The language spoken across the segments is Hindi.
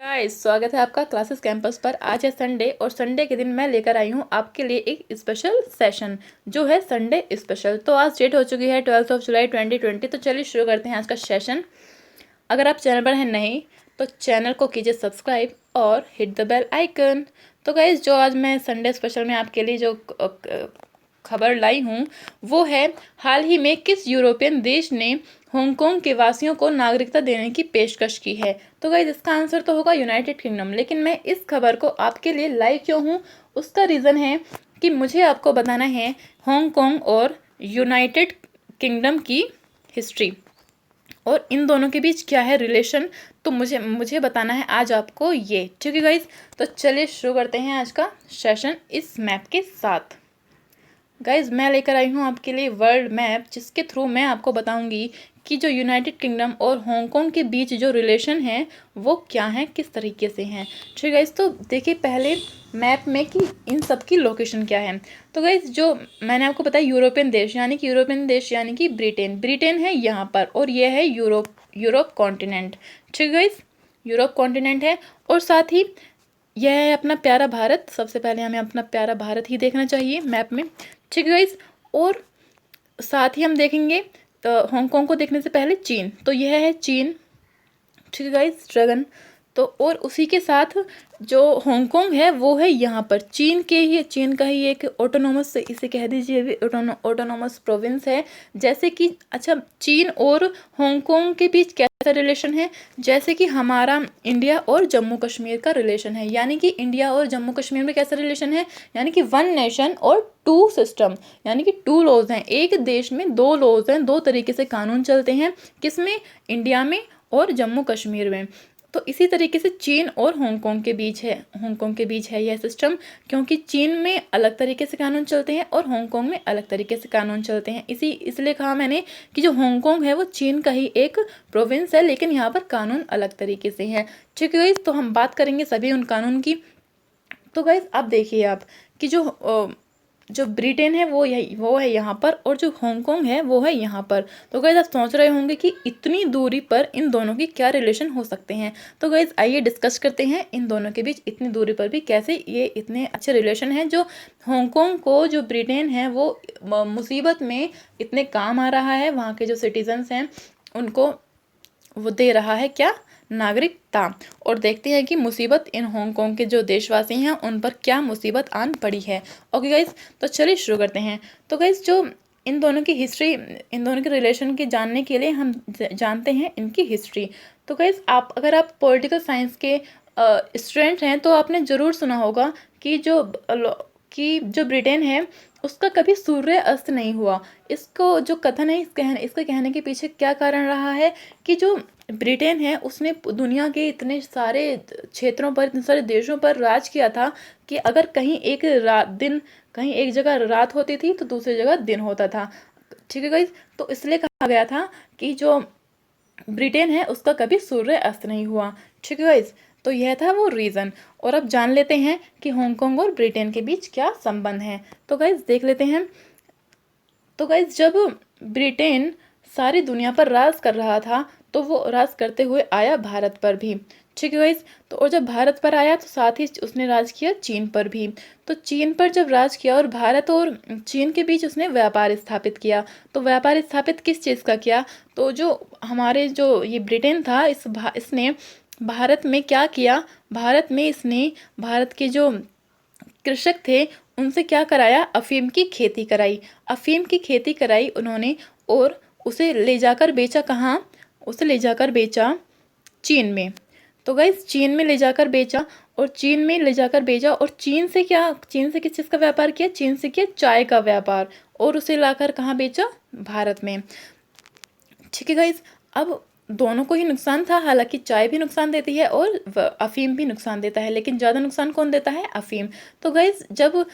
गाइस, स्वागत है आपका क्लासेस कैंपस पर। आज है संडे और संडे के दिन मैं लेकर आई हूँ आपके लिए एक स्पेशल सेशन जो है संडे स्पेशल। तो आज डेट हो चुकी है 12 जुलाई 2020। तो चलिए शुरू करते हैं आज का सेशन। अगर आप चैनल पर हैं नहीं तो चैनल को कीजिए सब्सक्राइब और हिट द बेल आइकन। तो गाइस, जो आज मैं संडे स्पेशल में आपके लिए जो खबर लाई हूँ वो है, हाल ही में किस यूरोपियन देश ने हांगकांग के वासियों को नागरिकता देने की पेशकश की है। तो गाइस, इसका आंसर तो होगा यूनाइटेड किंगडम। लेकिन मैं इस खबर को आपके लिए लाई क्यों हूँ, उसका रीज़न है कि मुझे आपको बताना है हांगकांग और यूनाइटेड किंगडम की हिस्ट्री और इन दोनों के बीच क्या है रिलेशन। तो मुझे बताना है आज आपको ये, ठीक है गाइस। तो चलिए शुरू करते हैं आज का सेशन इस मैप के साथ। गाइज, मैं लेकर आई हूँ आपके लिए वर्ल्ड मैप, जिसके थ्रू मैं आपको बताऊंगी कि जो यूनाइटेड किंगडम और हांगकांग के बीच जो रिलेशन है वो क्या है, किस तरीके से हैं। ठीक है गाइज, तो देखिए पहले मैप में कि इन सब की लोकेशन क्या है। तो गाइज, जो मैंने आपको बताया यूरोपियन देश यानी कि ब्रिटेन है यहाँ पर, और ये है यूरोप कॉन्टिनेंट। ठीक है गाइज, यूरोप कॉन्टिनेंट है। और साथ ही यह है अपना प्यारा भारत। सबसे पहले हमें अपना प्यारा भारत ही देखना चाहिए मैप में, ठीक है गाइस। और साथ ही हम देखेंगे हांगकांग को देखने से पहले चीन। तो यह है चीन, ठीक है गाइस, ड्रैगन। तो और उसी के साथ जो हांगकांग है वो है यहाँ पर चीन का ही एक ऑटोनोमस, इसे कह दीजिए ऑटोनोमस प्रोविंस है। जैसे कि अच्छा, चीन और हांगकांग के बीच कैसा रिलेशन है, जैसे कि हमारा इंडिया और जम्मू कश्मीर का रिलेशन है। यानी कि इंडिया और जम्मू कश्मीर में कैसा रिलेशन है, यानी कि वन नेशन और टू सिस्टम, यानी कि टू लॉज हैं। एक देश में दो लॉज हैं, दो तरीके से कानून चलते हैं। किसमें? इंडिया में और जम्मू कश्मीर में। तो इसी तरीके से चीन और हांगकांग के बीच है यह सिस्टम, क्योंकि चीन में अलग तरीके से कानून चलते हैं और हांगकांग में अलग तरीके से कानून चलते हैं। इसलिए कहा मैंने कि जो हांगकांग है वो चीन का ही एक प्रोविंस है, लेकिन यहाँ पर कानून अलग तरीके से हैं। ठीक है गाइस, तो हम बात करेंगे सभी उन कानून की। तो गाइस, अब देखिए आप कि जो ब्रिटेन है वो है यहाँ पर, और जो हांगकांग है वो है यहाँ पर। तो गाइज, आप सोच रहे होंगे कि इतनी दूरी पर इन दोनों की क्या रिलेशन हो सकते हैं। तो गाइज, आइए डिस्कस करते हैं इन दोनों के बीच इतनी दूरी पर भी कैसे ये इतने अच्छे रिलेशन हैं। जो हांगकांग को जो ब्रिटेन है वो मुसीबत में इतने काम आ रहा है, वहाँ के जो सिटीजन्स हैं उनको वो दे रहा है क्या? नागरिकता। और देखते हैं कि मुसीबत इन हांगकांग के जो देशवासी हैं उन पर क्या मुसीबत आन पड़ी है। ओके गाइज, तो चलिए शुरू करते हैं। तो गाइज, जो इन दोनों की हिस्ट्री, इन दोनों के रिलेशन की जानने के लिए हम जानते हैं इनकी हिस्ट्री। तो गाइज, अगर आप पॉलिटिकल साइंस के स्टूडेंट हैं तो आपने ज़रूर सुना होगा कि जो ब्रिटेन है उसका कभी सूर्य अस्त नहीं हुआ। इसको जो कथन है इसके कहने के पीछे क्या कारण रहा है कि जो ब्रिटेन है उसने दुनिया के इतने सारे क्षेत्रों पर, इतने सारे देशों पर राज किया था कि अगर कहीं एक जगह रात होती थी तो दूसरी जगह दिन होता था। ठीक है गाइस, तो इसलिए कहा गया था कि जो ब्रिटेन है उसका कभी सूर्य अस्त नहीं हुआ। ठीक है गाइस, तो यह था वो रीज़न। और अब जान लेते हैं कि हांगकांग और ब्रिटेन के बीच क्या संबंध है। तो गाइस देख लेते हैं। तो गाइस, जब ब्रिटेन सारी दुनिया पर राज कर रहा था तो वो राज करते हुए आया भारत पर भी। ठीक है गाइस, तो और जब भारत पर आया तो साथ ही उसने राज किया चीन पर भी। तो चीन पर जब राज किया और भारत और चीन के बीच उसने व्यापार स्थापित किया। तो व्यापार स्थापित किस चीज़ का किया? तो जो हमारे जो ये ब्रिटेन था इसने भारत में क्या किया? भारत के जो कृषक थे उनसे क्या कराया? अफीम की खेती कराई। अफीम की खेती कराई उन्होंने, और उसे ले जाकर बेचा कहाँ? उसे ले जाकर बेचा चीन में। तो गाइस, चीन में ले जाकर बेचा, और चीन में ले जाकर बेचा, और चीन से किस चीज़ का व्यापार किया? चीन से किया चाय का व्यापार, और उसे लाकर कहाँ बेचा? भारत में। ठीक है गाइस, अब दोनों को ही नुकसान था। हालांकि चाय भी नुकसान देती है और अफीम भी नुकसान देता है, लेकिन ज़्यादा नुकसान कौन देता है? अफीम। तो गाइस, जब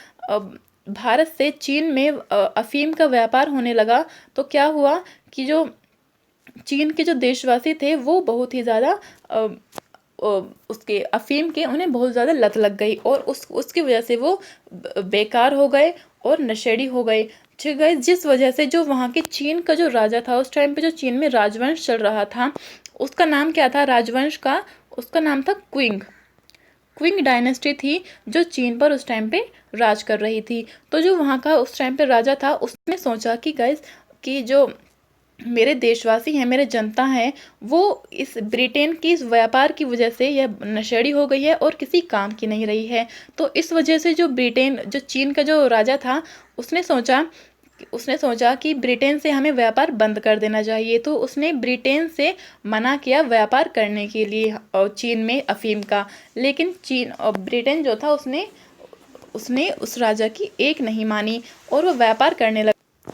भारत से चीन में अफीम का व्यापार होने लगा तो क्या हुआ कि जो चीन के जो देशवासी थे वो बहुत ही ज़्यादा उसके अफीम के उन्हें बहुत ज़्यादा लत लग गई, और उसकी वजह से वो बेकार हो गए और नशेड़ी हो गए। ठीक है, जिस वजह से जो वहाँ के चीन का जो राजा था उस टाइम पे, जो चीन में राजवंश चल रहा था उसका नाम क्या था? राजवंश का उसका नाम था क्विंग। क्विंग डायनेस्टी थी जो चीन पर उस टाइम पे राज कर रही थी। तो जो वहाँ का उस टाइम पे राजा था उसने सोचा कि गाइस कि जो मेरे देशवासी हैं, मेरे जनता हैं, वो इस ब्रिटेन की इस व्यापार की वजह से यह नशेड़ी हो गई है और किसी काम की नहीं रही है। तो इस वजह से जो चीन का जो राजा था उसने सोचा कि ब्रिटेन से हमें व्यापार बंद कर देना चाहिए। तो उसने ब्रिटेन से मना किया व्यापार करने के लिए और चीन में अफीम का। लेकिन चीन और ब्रिटेन जो था उसने उसने उस राजा की एक नहीं मानी और वो व्यापार करने लगा।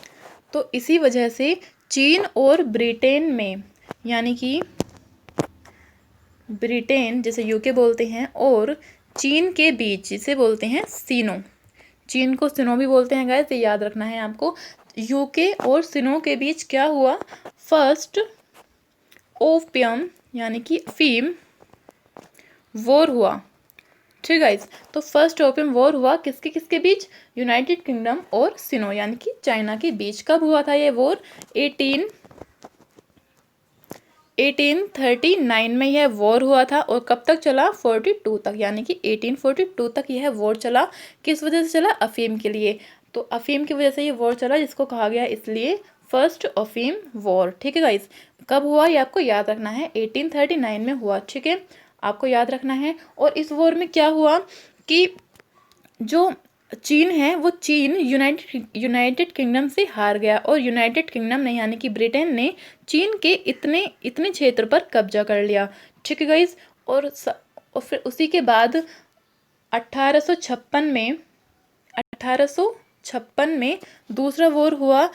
तो इसी वजह से चीन और ब्रिटेन में, यानी कि ब्रिटेन जिसे यूके बोलते हैं और चीन के बीच जिसे बोलते हैं सिनो, चीन को सिनो भी बोलते हैं गाइस, ये याद रखना है आपको। यूके और सिनो के बीच क्या हुआ, फर्स्ट ओपियम यानी कि अफीम वॉर हुआ। ठीक गाइस, तो फर्स्ट ओपियम वॉर हुआ किसके किसके बीच, यूनाइटेड किंगडम और सिनो यानी कि चाइना के बीच। कब हुआ था ये वॉर, 1839 में यह वॉर हुआ था और कब तक चला, 42 तक, यानी कि 1842 तक यह वॉर चला। किस वजह से चला, अफीम के लिए। तो अफीम की वजह से ये वॉर चला जिसको कहा गया इसलिए फर्स्ट अफीम वॉर। ठीक है गाइस, कब हुआ ये आपको याद रखना है, 1839 में हुआ। ठीक है, आपको याद रखना है। और इस वॉर में क्या हुआ कि जो चीन है वो चीन यूनाइटेड किंगडम से हार गया और यूनाइटेड किंगडम ने यानी कि ब्रिटेन ने चीन के इतने इतने क्षेत्र पर कब्जा कर लिया। ठीक है गाइस, और फिर उसी के बाद 1856 में दूसरा वॉर हुआ,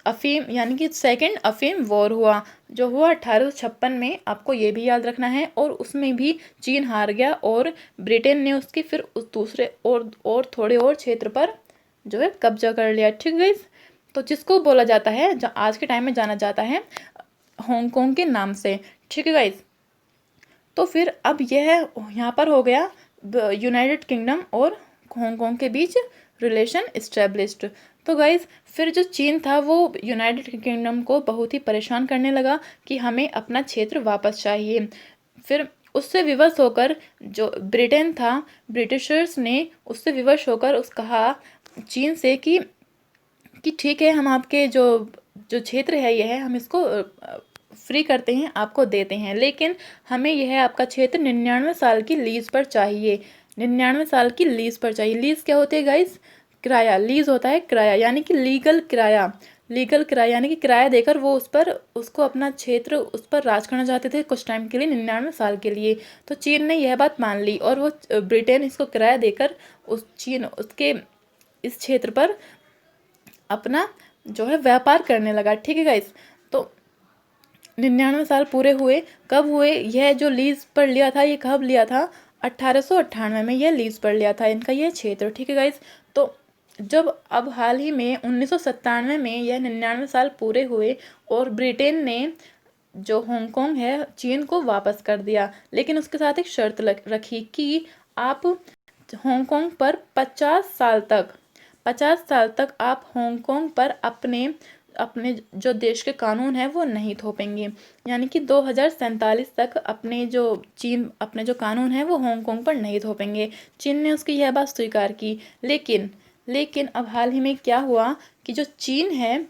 अफीम यानी कि सेकंड अफीम वॉर हुआ जो हुआ 1856 में। आपको ये भी याद रखना है। और उसमें भी चीन हार गया और ब्रिटेन ने उसकी फिर उस दूसरे और थोड़े और क्षेत्र पर जो है कब्जा कर लिया। ठीक है, तो जिसको बोला जाता है, जो आज के टाइम में जाना जाता है हांगकांग के नाम से। ठीक है गाइस, तो फिर अब यह यहाँ पर हो गया यूनाइटेड किंगडम और हांगकांग के बीच रिलेशन इस्टेब्लिश्ड। तो गाइज फिर जो चीन था वो यूनाइटेड किंगडम को बहुत ही परेशान करने लगा कि हमें अपना क्षेत्र वापस चाहिए। फिर उससे विवश होकर जो ब्रिटेन था, ब्रिटिशर्स ने उससे विवश होकर कहा चीन से कि ठीक है, हम आपके जो जो क्षेत्र है ये है, हम इसको फ्री करते हैं, आपको देते हैं, लेकिन हमें यह आपका क्षेत्र 99 साल की लीज पर चाहिए। 99 साल की लीज पर चाहिए। लीज क्या होती है गाइस, किराया। लीज होता है किराया, यानी कि लीगल किराया। लीगल किराया यानी कि किराया देकर वो उसको अपना क्षेत्र उस पर राज करना चाहते थे कुछ टाइम के लिए, 99 साल के लिए। तो चीन ने यह बात मान ली और वो ब्रिटेन इसको किराया देकर उसके इस क्षेत्र पर अपना जो है व्यापार करने लगा। ठीक है गाइस, तो 99 साल पूरे हुए। कब हुए, यह जो लीज पर लिया था ये कब लिया था, 1898 में यह लीज पर लिया था इनका यह क्षेत्र। ठीक है गाइस, तो जब अब हाल ही में 1997 में यह 99 साल पूरे हुए और ब्रिटेन ने जो हांगकांग है चीन को वापस कर दिया, लेकिन उसके साथ एक शर्त रखी कि आप हांगकांग पर 50 साल तक आप हांगकांग पर अपने अपने जो देश के कानून है वो नहीं थोपेंगे। यानी कि 2047 तक अपने जो कानून है वो हांगकांग पर नहीं थोपेंगे। चीन ने उसकी यह बात स्वीकार की। लेकिन अब हाल ही में क्या हुआ कि जो चीन है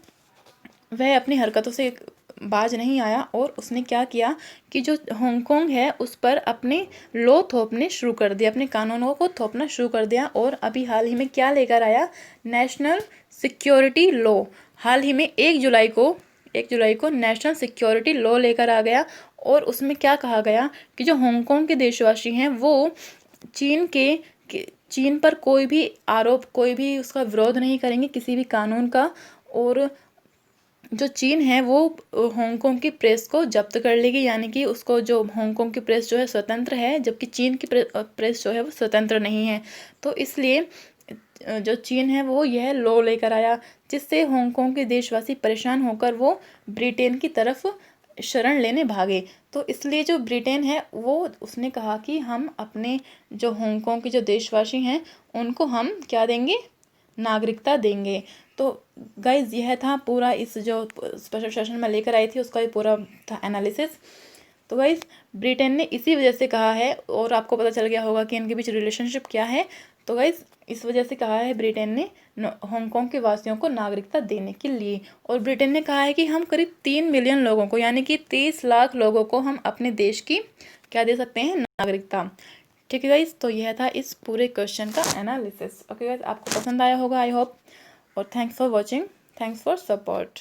वह अपनी हरकतों से बाज नहीं आया और उसने क्या किया कि जो हांगकांग है उस पर अपने लॉ थोपने शुरू कर दिया, अपने कानूनों को थोपना शुरू कर दिया। और अभी हाल ही में क्या लेकर आया, नेशनल सिक्योरिटी लॉ। हाल ही में 1 जुलाई को नेशनल सिक्योरिटी लॉ लेकर आ गया। और उसमें क्या कहा गया कि जो हांगकांग के देशवासी हैं वो चीन पर कोई भी उसका विरोध नहीं करेंगे किसी भी कानून का। और जो चीन है वो हांगकांग की प्रेस को जब्त कर लेगी, यानी कि उसको जो हांगकांग की प्रेस जो है स्वतंत्र है, जबकि चीन की प्रेस जो है वो स्वतंत्र नहीं है। तो इसलिए जो चीन है वो यह लॉ लेकर आया जिससे हांगकांग के देशवासी परेशान होकर वो ब्रिटेन की तरफ शरण लेने भागे। तो इसलिए जो ब्रिटेन है वो उसने कहा कि हम अपने जो हांगकांग के जो देशवासी हैं उनको हम क्या देंगे, नागरिकता देंगे। तो गाइज यह था पूरा इस जो स्पेशल सेशन में लेकर आई थी उसका भी पूरा था एनालिसिस। तो गाइस ब्रिटेन ने इसी वजह से कहा है, और आपको पता चल गया होगा कि इनके बीच रिलेशनशिप क्या है। तो गाइस इस वजह से कहा है ब्रिटेन ने हांगकांग के वासियों को नागरिकता देने के लिए। और ब्रिटेन ने कहा है कि हम करीब 3 मिलियन लोगों को, यानी कि 30 लाख लोगों को हम अपने देश की क्या दे सकते हैं, नागरिकता। ठीक है गाइस, तो यह था इस पूरे क्वेश्चन का एनालिसिस। ओके गाइस, आपको पसंद आया होगा आई होप, और thanks for watching, thanks for support.